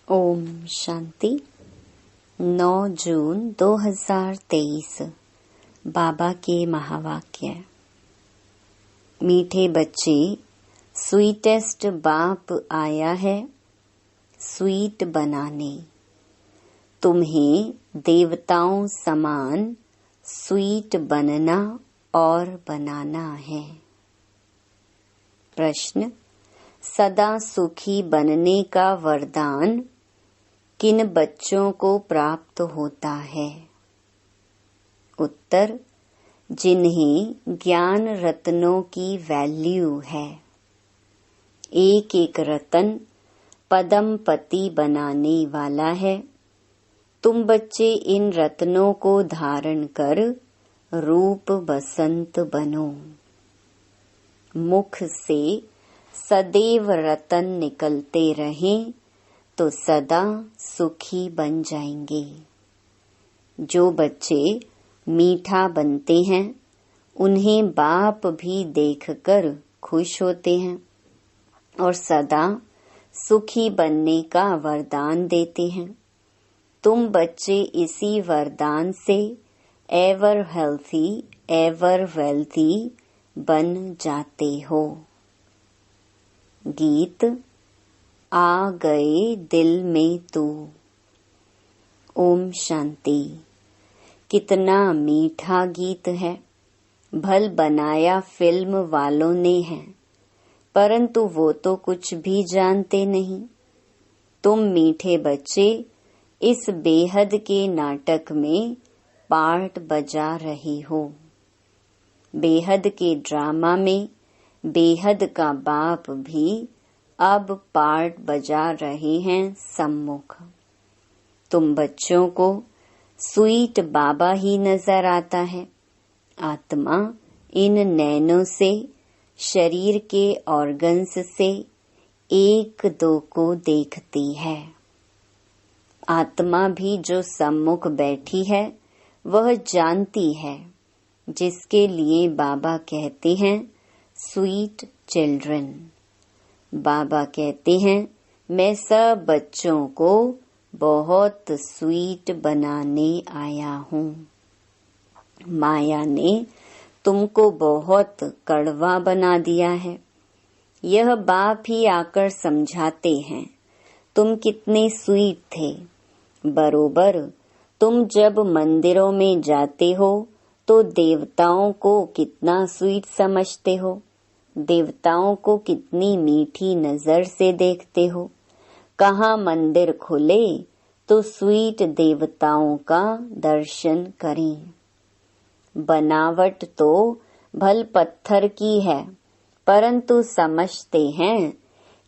ओम शांति। 9 जून 2023 बाबा के महावाक्य। मीठे बच्चे, स्वीटेस्ट बाप आया है स्वीट बनाने। तुम्हें देवताओं समान स्वीट बनना और बनाना है। प्रश्न: सदा सुखी बनने का वरदान किन बच्चों को प्राप्त होता है? उत्तर: जिन्हें ज्ञान रत्नों की वैल्यू है। एक एक रतन पदम पति बनाने वाला है। तुम बच्चे इन रत्नों को धारण कर रूप बसंत बनो। मुख से सदैव रतन निकलते रहें तो सदा सुखी बन जाएंगे। जो बच्चे मीठा बनते हैं उन्हें बाप भी देखकर खुश होते हैं और सदा सुखी बनने का वरदान देते हैं। तुम बच्चे इसी वरदान से एवर हेल्थी एवर वेल्थी बन जाते हो। गीत आ गए दिल में तू। ओम शांति। कितना मीठा गीत है। भल बनाया फिल्म वालों ने है, परंतु वो तो कुछ भी जानते नहीं। तुम मीठे बच्चे इस बेहद के नाटक में पार्ट बजा रहे हो। बेहद के ड्रामा में बेहद का बाप भी अब पार्ट बजा रहे हैं सम्मुख। तुम बच्चों को स्वीट बाबा ही नजर आता है। आत्मा इन नैनों से, शरीर के ऑर्गन्स से एक दो को देखती है। आत्मा भी जो सम्मुख बैठी है वह जानती है, जिसके लिए बाबा कहते हैं स्वीट चिल्ड्रन। बाबा कहते हैं मैं सब बच्चों को बहुत स्वीट बनाने आया हूँ। माया ने तुमको बहुत कड़वा बना दिया है। यह बाप ही आकर समझाते हैं तुम कितने स्वीट थे। बरोबर तुम जब मंदिरों में जाते हो तो देवताओं को कितना स्वीट समझते हो। देवताओं को कितनी मीठी नजर से देखते हो। कहाँ मंदिर खुले तो स्वीट देवताओं का दर्शन करें। बनावट तो भल पत्थर की है, परंतु समझते हैं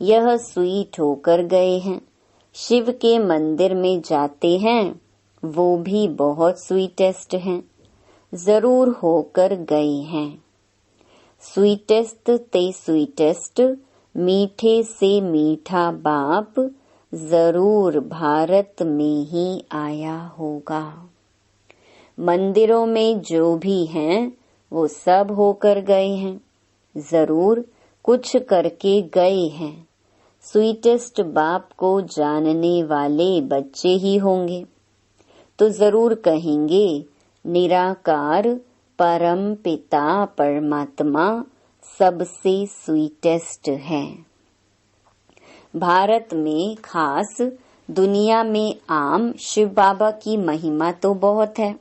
यह स्वीट होकर गए हैं। शिव के मंदिर में जाते हैं, वो भी बहुत स्वीटेस्ट हैं, जरूर होकर गए हैं। स्वीटेस्ट ते स्वीटेस्ट, मीठे से मीठा बाप जरूर भारत में ही आया होगा। मंदिरों में जो भी हैं वो सब होकर गए हैं, जरूर कुछ करके गए हैं। स्वीटेस्ट बाप को जानने वाले बच्चे ही होंगे तो जरूर कहेंगे निराकार परम पिता परमात्मा सबसे स्वीटेस्ट है। भारत में खास, दुनिया में आम शिव बाबा की महिमा तो बहुत है।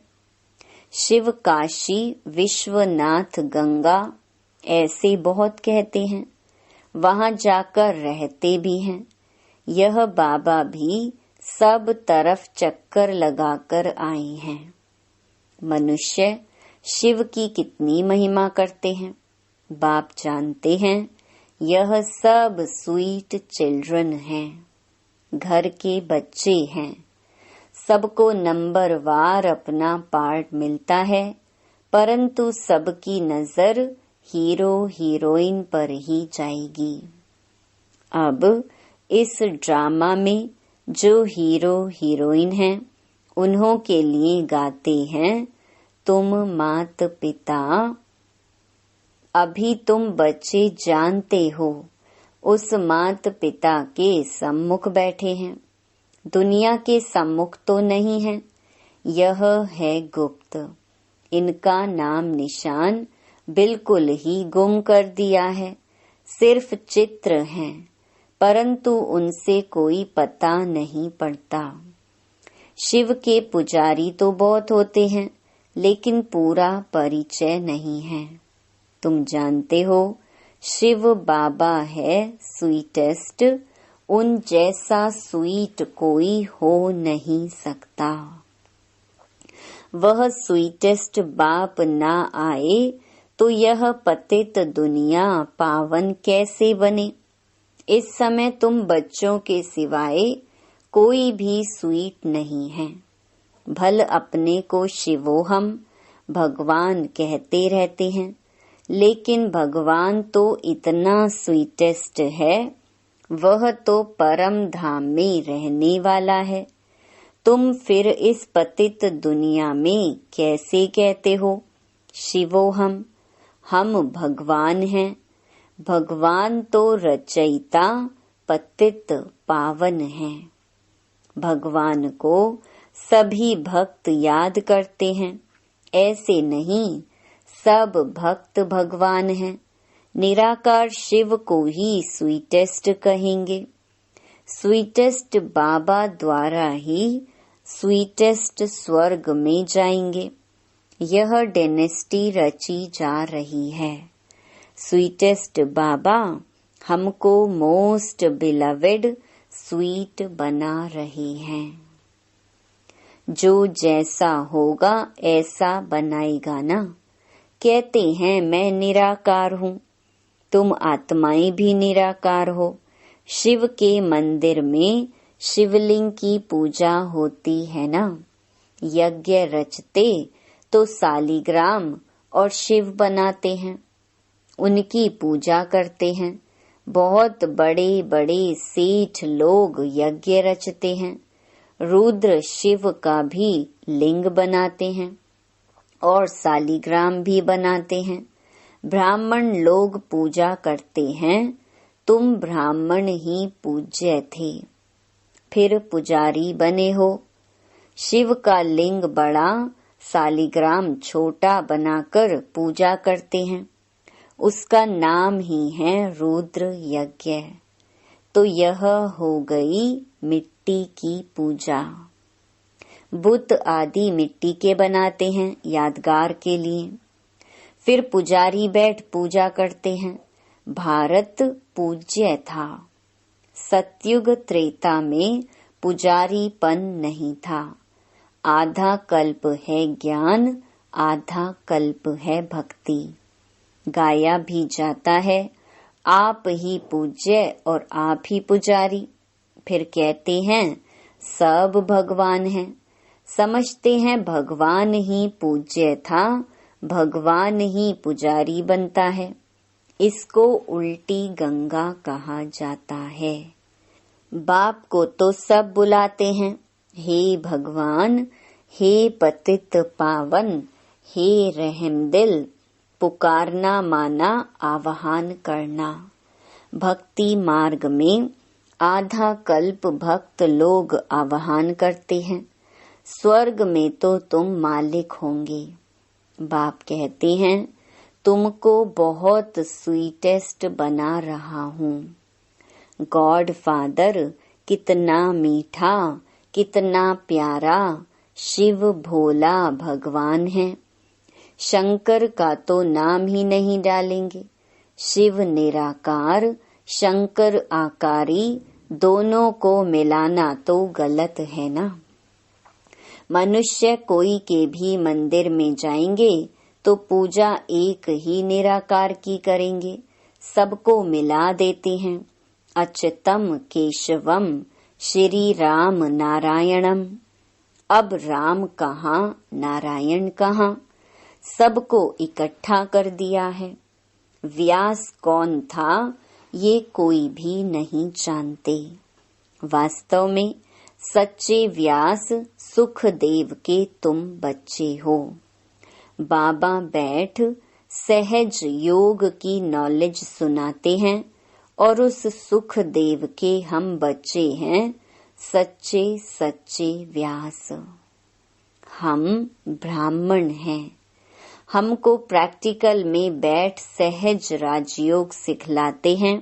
शिव काशी विश्वनाथ गंगा ऐसे बहुत कहते हैं। वहां जाकर रहते भी हैं। यह बाबा भी सब तरफ चक्कर लगाकर आए हैं। मनुष्य शिव की कितनी महिमा करते हैं। बाप जानते हैं यह सब स्वीट चिल्ड्रन हैं, घर के बच्चे हैं। सबको नंबरवार अपना पार्ट मिलता है, परंतु सबकी नजर हीरो हीरोइन पर ही जाएगी। अब इस ड्रामा में जो हीरो हीरोइन हैं उन्हों के लिए गाते हैं तुम मात पिता। अभी तुम बच्चे जानते हो उस मात पिता के सम्मुख बैठे हैं। दुनिया के सम्मुख तो नहीं है, यह है गुप्त। इनका नाम निशान बिल्कुल ही गुम कर दिया है, सिर्फ चित्र हैं, परंतु उनसे कोई पता नहीं पड़ता। शिव के पुजारी तो बहुत होते हैं, लेकिन पूरा परिचय नहीं है। तुम जानते हो, शिव बाबा है स्वीटेस्ट, उन जैसा स्वीट कोई हो नहीं सकता। वह स्वीटेस्ट बाप ना आए तो यह पतित दुनिया पावन कैसे बने। इस समय तुम बच्चों के सिवाय कोई भी स्वीट नहीं है। भल अपने को शिवोहम भगवान कहते रहते हैं, लेकिन भगवान तो इतना स्वीटेस्ट है, वह तो परम धाम में रहने वाला है। तुम फिर इस पतित दुनिया में कैसे कहते हो शिवोहम? हम भगवान हैं। भगवान तो रचयिता पतित पावन हैं। भगवान को सभी भक्त याद करते हैं, ऐसे नहीं, सब भक्त भगवान हैं। निराकार शिव को ही स्वीटेस्ट कहेंगे। स्वीटेस्ट बाबा द्वारा ही स्वीटेस्ट स्वर्ग में जाएंगे। यह डायनेस्टी रची जा रही है। स्वीटेस्ट बाबा हमको मोस्ट बिलवेड स्वीट बना रहे हैं। जो जैसा होगा ऐसा बनाएगा ना। कहते हैं मैं निराकार हूँ, तुम आत्माएं भी निराकार हो। शिव के मंदिर में शिवलिंग की पूजा होती है ना। यज्ञ रचते तो सालिग्राम और शिव बनाते हैं, उनकी पूजा करते हैं। बहुत बड़े बड़े सेठ लोग यज्ञ रचते हैं। रुद्र शिव का भी लिंग बनाते हैं और सालिग्राम भी बनाते हैं। ब्राह्मण लोग पूजा करते हैं। तुम ब्राह्मण ही पूज्य थे, फिर पुजारी बने हो। शिव का लिंग बड़ा, सालिग्राम छोटा बनाकर पूजा करते हैं। उसका नाम ही है रुद्र यज्ञ। तो यह हो गई मिट्टी की पूजा। बुत आदि मिट्टी के बनाते हैं यादगार के लिए। फिर पुजारी बैठ पूजा करते हैं। भारत पूज्य था। सतयुग त्रेता में पुजारीपन नहीं था। आधा कल्प है ज्ञान, आधा कल्प है भक्ति। गाया भी जाता है, आप ही पूज्य और आप ही पुजारी। फिर कहते हैं सब भगवान हैं। समझते हैं भगवान ही पूज्य था, भगवान ही पुजारी बनता है। इसको उल्टी गंगा कहा जाता है। बाप को तो सब बुलाते हैं, हे भगवान, हे पतित पावन, हे रहमदिल। पुकारना माना आवाहन करना। भक्ति मार्ग में आधा कल्प भक्त लोग आवाहन करते हैं। स्वर्ग में तो तुम मालिक होंगे। बाप कहते हैं तुमको बहुत स्वीटेस्ट बना रहा हूँ। गॉड फादर कितना मीठा, कितना प्यारा शिव भोला भगवान है। शंकर का तो नाम ही नहीं डालेंगे। शिव निराकार, शंकर आकारी, दोनों को मिलाना तो गलत है ना। मनुष्य कोई के भी मंदिर में जाएंगे तो पूजा एक ही निराकार की करेंगे, सबको मिला देते हैं। अच्युतम केशवम श्री राम नारायणम। अब राम कहाँ, नारायण कहाँ, सबको इकट्ठा कर दिया है। व्यास कौन था ये कोई भी नहीं जानते। वास्तव में सच्चे व्यास सुखदेव के तुम बच्चे हो। बाबा बैठ सहज योग की नॉलेज सुनाते हैं और उस सुखदेव के हम बच्चे हैं सच्चे सच्चे व्यास। हम ब्राह्मण हैं। हमको प्रैक्टिकल में बैठ सहज राजयोग सिखलाते हैं,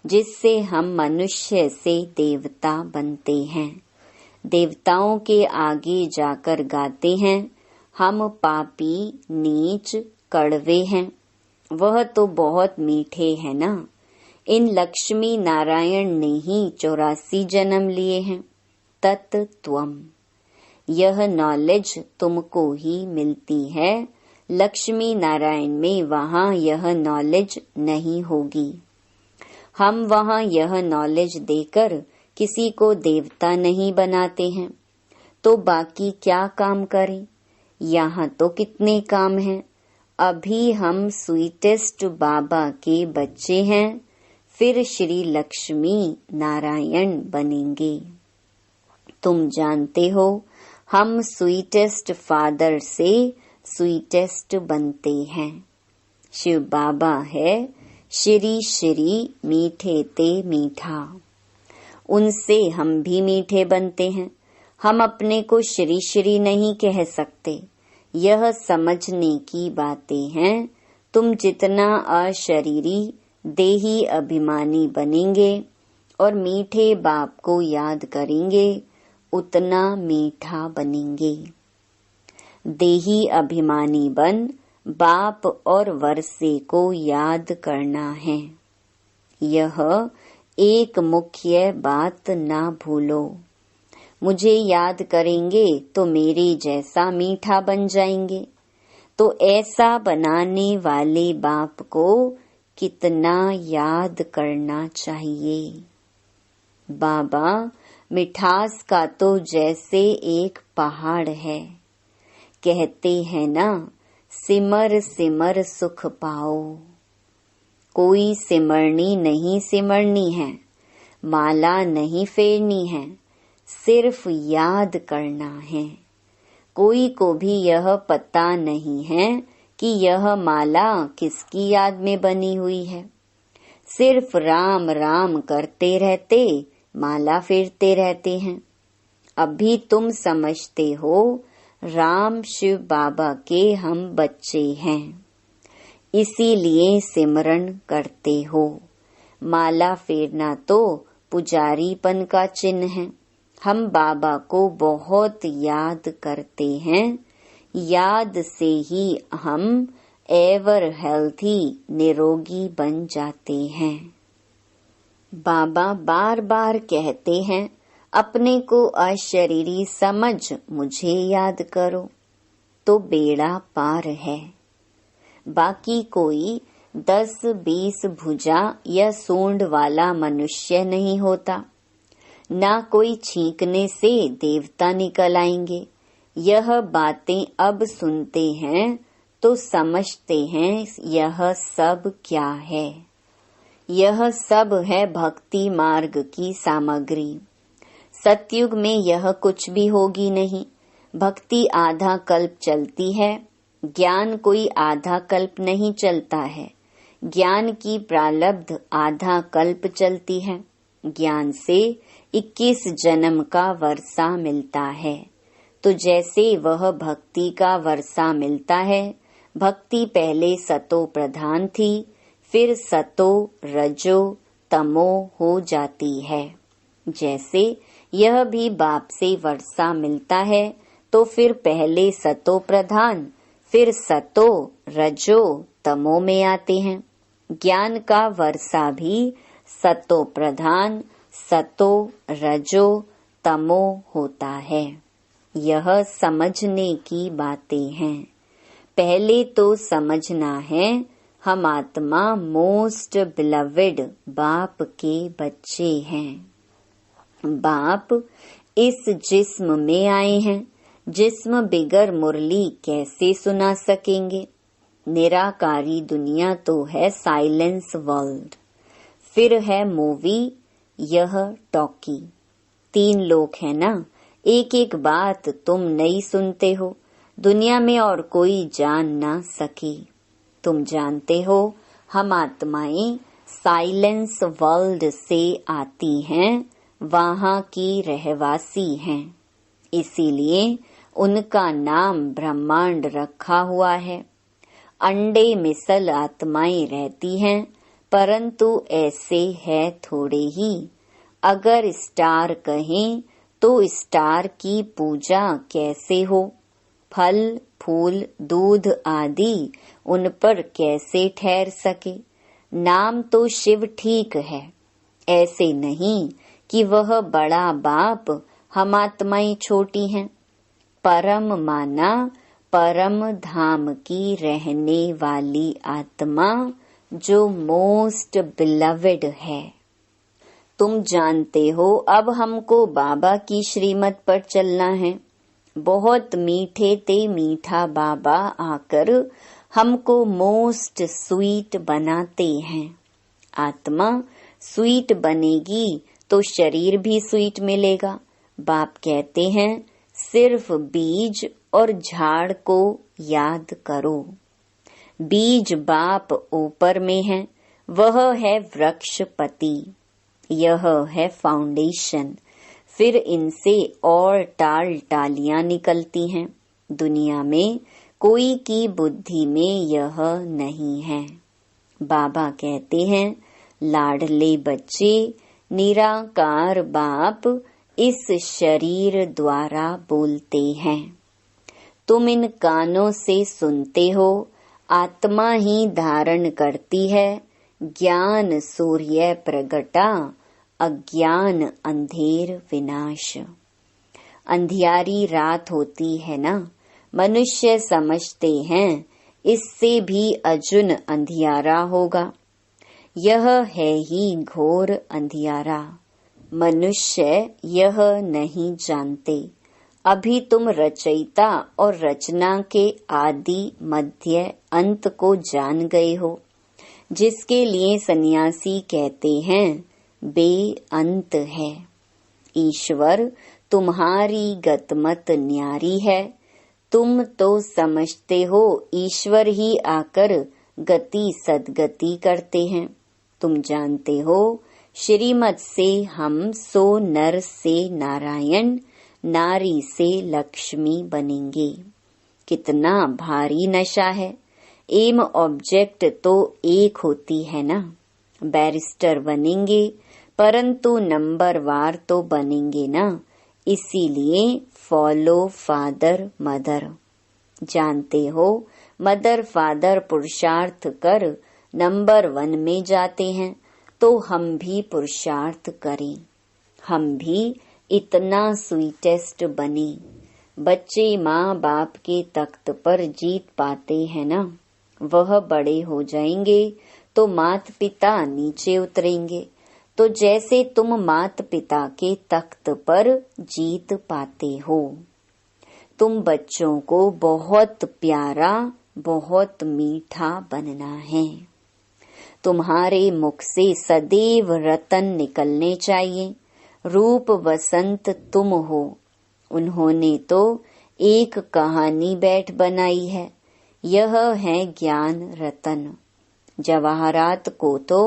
जिससे हम मनुष्य से देवता बनते हैं। देवताओं के आगे जाकर गाते हैं, हम पापी नीच कड़वे हैं। वह तो बहुत मीठे हैं ना। इन लक्ष्मी नारायण ने ही 84 जन्म लिए हैं। तत्त्वम, यह नॉलेज तुमको ही मिलती है। लक्ष्मी नारायण में वहाँ यह नॉलेज नहीं होगी। हम वहाँ यह नॉलेज देकर किसी को देवता नहीं बनाते हैं, तो बाकी क्या काम करें। यहाँ तो कितने काम हैं। अभी हम स्वीटेस्ट बाबा के बच्चे हैं, फिर श्री लक्ष्मी नारायण बनेंगे। तुम जानते हो, हम स्वीटेस्ट फादर से स्वीटेस्ट बनते हैं। शिव बाबा है श्री श्री मीठे ते मीठा। उनसे हम भी मीठे बनते हैं। हम अपने को श्री श्री नहीं कह सकते। यह समझने की बातें हैं। तुम जितना अशरीरी देही अभिमानी बनेंगे और मीठे बाप को याद करेंगे, उतना मीठा बनेंगे। देही अभिमानी बन बाप और वर्षे को याद करना है। यह एक मुख्य बात ना भूलो। मुझे याद करेंगे तो मेरे जैसा मीठा बन जाएंगे। तो ऐसा बनाने वाले बाप को कितना याद करना चाहिए। बाबा मिठास का तो जैसे एक पहाड़ है। कहते हैं ना, सिमर सिमर सुख पाओ। कोई सिमरनी नहीं सिमरनी है, माला नहीं फेरनी है, सिर्फ याद करना है। कोई को भी यह पता नहीं है कि यह माला किसकी याद में बनी हुई है। सिर्फ राम राम करते रहते माला फेरते रहते हैं। अभी तुम समझते हो राम शिव बाबा के हम बच्चे हैं, इसीलिए सिमरन करते हो। माला फेरना तो पुजारीपन का चिन्ह है। हम बाबा को बहुत याद करते हैं। याद से ही हम एवर हेल्थी निरोगी बन जाते हैं। बाबा बार बार कहते हैं, अपने को अशरीरी समझ मुझे याद करो, तो बेड़ा पार है। बाकी कोई 10-20 भुजा या सूंड वाला मनुष्य नहीं होता। ना कोई छींकने से देवता निकल आएंगे। यह बातें अब सुनते हैं तो समझते हैं यह सब क्या है। यह सब है भक्ति मार्ग की सामग्री। सतयुग में यह कुछ भी होगी नहीं। भक्ति आधा कल्प चलती है, ज्ञान कोई आधा कल्प नहीं चलता है। ज्ञान की प्रारब्ध आधा कल्प चलती है। ज्ञान से 21 जन्म का वर्षा मिलता है। तो जैसे वह भक्ति का वर्षा मिलता है, भक्ति पहले सतो प्रधान थी, फिर सतो रजो तमो हो जाती है। जैसे यह भी बाप से वर्षा मिलता है, तो फिर पहले सतो प्रधान, फिर सतो रजो तमो में आते हैं। ज्ञान का वर्षा भी सतो प्रधान, सतो रजो तमो होता है। यह समझने की बातें हैं। पहले तो समझना है हम आत्मा मोस्ट बिलवेड बाप के बच्चे हैं। बाप इस जिस्म में आए हैं। जिस्म बिगर मुरली कैसे सुना सकेंगे। निराकारी दुनिया तो है साइलेंस वर्ल्ड। फिर है मूवी, यह टॉकी। 3 लोग हैं ना। एक एक बात तुम नहीं सुनते हो, दुनिया में और कोई जान ना सके। तुम जानते हो हम आत्माएं साइलेंस वर्ल्ड से आती हैं, वहाँ की रहवासी हैं, इसीलिए उनका नाम ब्रह्मांड रखा हुआ है। अंडे मिसल आत्माएं रहती हैं, परंतु ऐसे है थोड़े ही। अगर स्टार कहें तो स्टार की पूजा कैसे हो? फल, फूल, दूध आदि उन पर कैसे ठहर सके? नाम तो शिव ठीक है, ऐसे नहीं कि वह बड़ा बाप, हम आत्माएं छोटी हैं। परम माना परम धाम की रहने वाली आत्मा जो मोस्ट बिलवेड है। तुम जानते हो अब हमको बाबा की श्रीमत पर चलना है। बहुत मीठे ते मीठा बाबा आकर हमको मोस्ट स्वीट बनाते हैं। आत्मा स्वीट बनेगी तो शरीर भी स्वीट मिलेगा। बाप कहते हैं सिर्फ बीज और झाड़ को याद करो। बीज बाप ऊपर में है, वह है वृक्षपति, यह है फाउंडेशन। फिर इनसे और टाल टालियां निकलती हैं। दुनिया में कोई की बुद्धि में यह नहीं है। बाबा कहते हैं लाडले बच्चे, निराकार बाप इस शरीर द्वारा बोलते हैं। तुम इन कानों से सुनते हो, आत्मा ही धारण करती है। ज्ञान सूर्य प्रगटा, अज्ञान अंधेर विनाश। अंधियारी रात होती है ना, मनुष्य समझते हैं इससे भी अजुन अंधियारा होगा। यह है ही घोर अंधियारा। मनुष्य यह नहीं जानते। अभी तुम रचयिता और रचना के आदि मध्य अंत को जान गए हो, जिसके लिए सन्यासी कहते हैं बेअंत है। ईश्वर तुम्हारी गतमत न्यारी है। तुम तो समझते हो ईश्वर ही आकर गति सदगति करते हैं। तुम जानते हो श्रीमत से हम सो नर से नारायण, नारी से लक्ष्मी बनेंगे। कितना भारी नशा है। एम ऑब्जेक्ट तो एक होती है ना। बैरिस्टर बनेंगे परंतु नंबर वार तो बनेंगे ना। इसीलिए फॉलो फादर मदर। जानते हो मदर फादर पुरुषार्थ कर नंबर 1 में जाते हैं, तो हम भी पुरुषार्थ करें। हम भी इतना स्वीटेस्ट बने। बच्चे माँ बाप के तख्त पर जीत पाते हैं ना। वह बड़े हो जाएंगे तो माता पिता नीचे उतरेंगे। तो जैसे तुम माता पिता के तख्त पर जीत पाते हो। तुम बच्चों को बहुत प्यारा, बहुत मीठा बनना है। तुम्हारे मुख से सदैव रतन निकलने चाहिए। रूप वसंत तुम हो। उन्होंने तो एक कहानी बैठ बनाई है, यह है ज्ञान रतन। जवाहरात को तो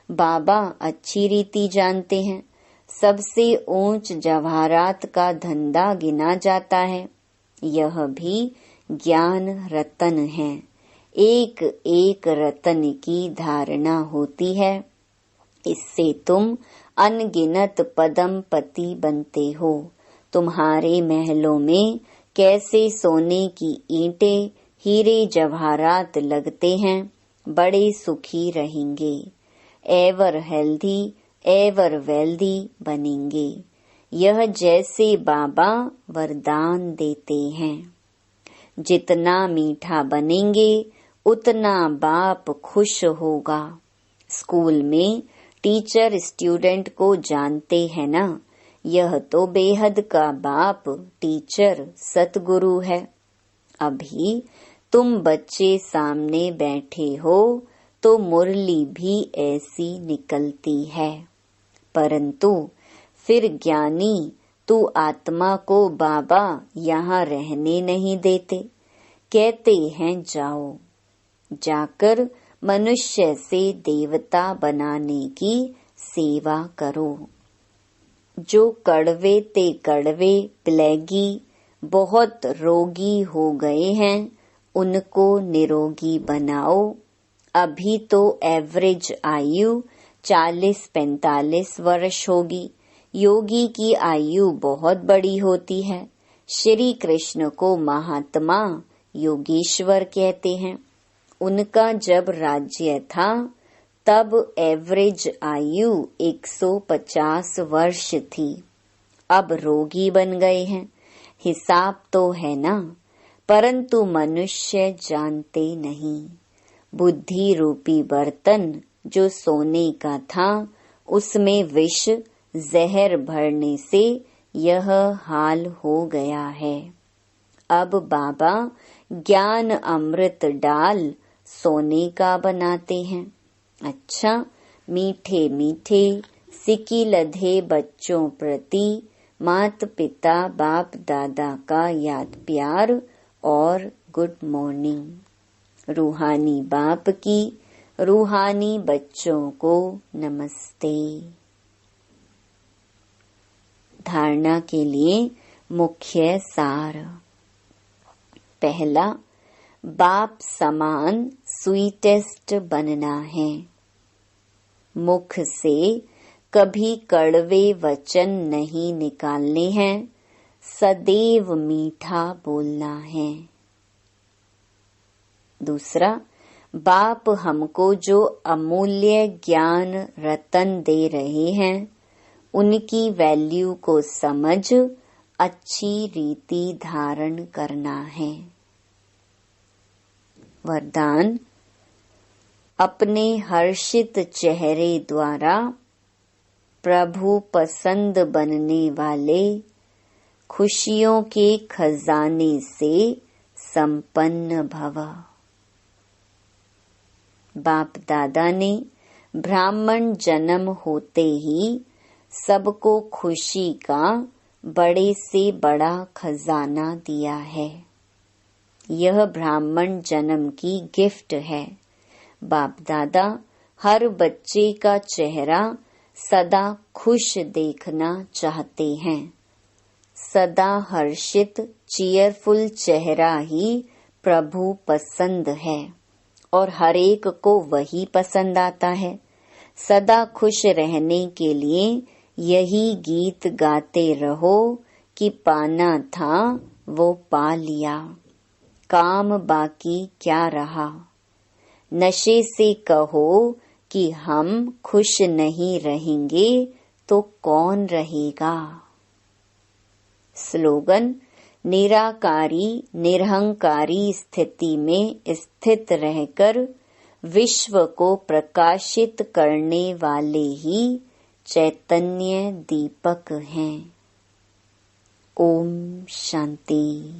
बाबा अच्छी रीति जानते हैं। सबसे ऊंच जवाहरात का धंधा गिना जाता है। यह भी ज्ञान रतन है। एक एक रतन की धारणा होती है। इससे तुम अनगिनत पदमपति बनते हो। तुम्हारे महलों में कैसे सोने की ईंटें, हीरे जवाहरात लगते हैं, बड़े सुखी रहेंगे। एवर हेल्दी, एवर वेल्दी बनेंगे। यह जैसे बाबा वरदान देते हैं। जितना मीठा बनेंगे उतना बाप खुश होगा। स्कूल में टीचर स्टूडेंट को जानते हैं ना। यह तो बेहद का बाप टीचर सतगुरु है। अभी तुम बच्चे सामने बैठे हो तो मुरली भी ऐसी निकलती है। परंतु फिर ज्ञानी तू आत्मा को बाबा यहाँ रहने नहीं देते। कहते हैं जाओ, जाकर मनुष्य से देवता बनाने की सेवा करो। जो कड़वे ते कड़वे प्लेगी बहुत रोगी हो गए हैं उनको निरोगी बनाओ। अभी तो एवरेज आयु 40-45 वर्ष होगी। योगी की आयु बहुत बड़ी होती है। श्री कृष्ण को महात्मा योगेश्वर कहते हैं। उनका जब राज्य था तब एवरेज आयु 150 वर्ष थी। अब रोगी बन गए हैं। हिसाब तो है ना, परंतु मनुष्य जानते नहीं। बुद्धि रूपी बर्तन जो सोने का था उसमें विष जहर भरने से यह हाल हो गया है। अब बाबा ज्ञान अमृत डाल सोने का बनाते हैं। अच्छा, मीठे मीठे सिकी लधे बच्चों प्रति माता पिता बाप दादा का याद प्यार और गुड मॉर्निंग। रूहानी बाप की रूहानी बच्चों को नमस्ते। धारणा के लिए मुख्य सार। पहला, बाप समान स्वीटेस्ट बनना है। मुख से कभी कड़वे वचन नहीं निकालने हैं, सदैव मीठा बोलना है। दूसरा, बाप हमको जो अमूल्य ज्ञान रतन दे रहे हैं उनकी वैल्यू को समझ अच्छी रीति धारण करना है। वरदान, अपने हर्षित चेहरे द्वारा प्रभु पसंद बनने वाले खुशियों के खजाने से संपन्न भव। बाप दादा ने ब्राह्मण जन्म होते ही सबको खुशी का बड़े से बड़ा खजाना दिया है। यह ब्राह्मण जन्म की गिफ्ट है। बाप दादा हर बच्चे का चेहरा सदा खुश देखना चाहते हैं। सदा हर्षित चीयरफुल चेहरा ही प्रभु पसंद है और हर एक को वही पसंद आता है। सदा खुश रहने के लिए यही गीत गाते रहो कि पाना था वो पा लिया, काम बाकी क्या रहा। नशे से कहो कि हम खुश नहीं रहेंगे तो कौन रहेगा। स्लोगन, निराकारी निरहंकारी स्थिति में स्थित रहकर विश्व को प्रकाशित करने वाले ही चैतन्य दीपक हैं। ओम शांति।